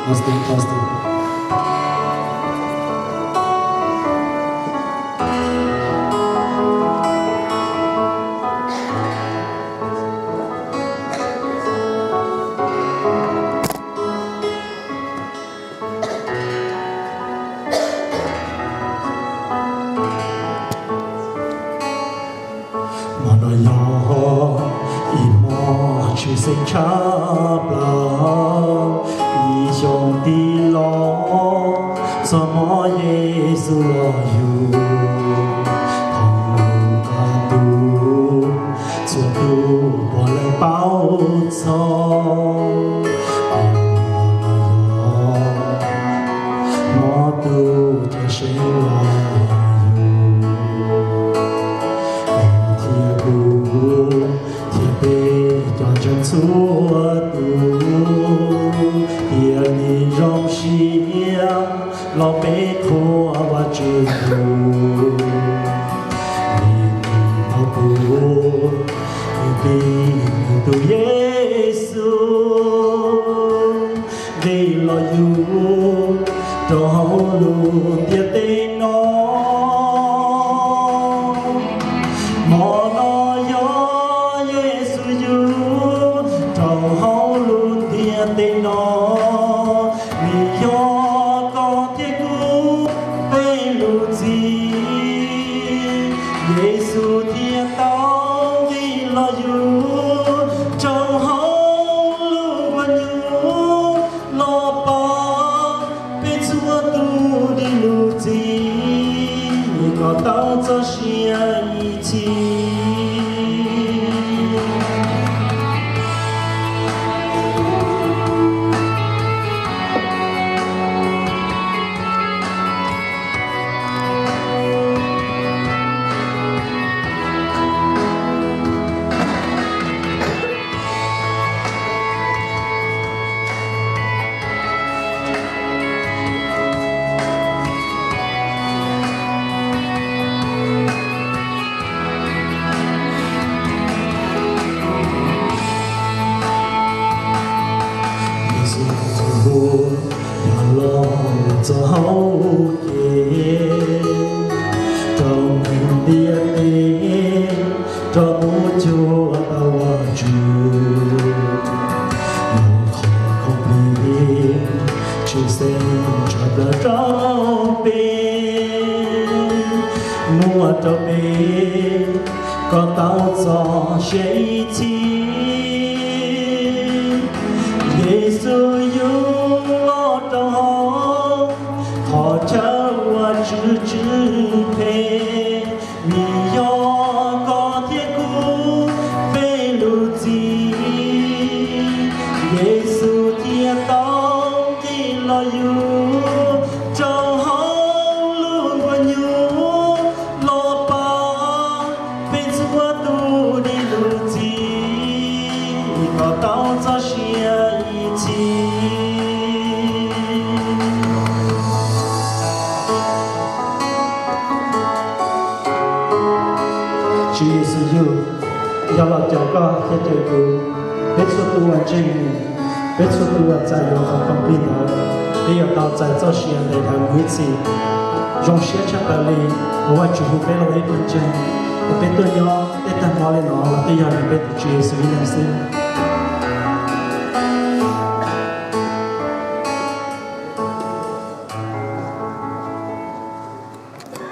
Testing. Chúa sinh chắp lòng ý trong tin lo do mỗi Giêsu lo yêu không ta tu Chúa tu bỏ lại bao sông mò tu cho sinh lo chân chúa tu hiện đi trong xia lo bé khô và chữ tu nhìn nó tu nhìn tu Giêsu vì lo yêu đó luôn tiệt tên nó mò nó tên nó vì do có thiết cứu hay lụt gì Giêsu thiên tao vì lo yêu trong hậu lưu và yêu lo ba bên chúa tu đi lụt gì có tao cho xia ý chí cho hậu kế trong hình địa tế cho bố chúa tao chúa không đi chúa sẽ cho ta trong bên mua cho bên có tao cho sẽ chi Giêsu yêu lo trong họ cháu chữ phê vì do có thiết cứu về lụt gì Giêsu thiên tao thì lo yêu trong hậu luôn và yêu lo ba bên chúa tu đi lụt gì có tao cho xia ý chí Chúa Giêsu yêu, do là cho con thiết trời cứu, biết số tu anh trình, biết số tu anh giải yêu không biết nữa, bây giờ tao giải cho xuyên để làm huyết gì, trong xuyên chắc là lì, của anh chủ biết là lấy bên trình, biết tôi nhỏ, biết tầm nói lên nó, bây giờ mình biết Chúa Giêsu yêu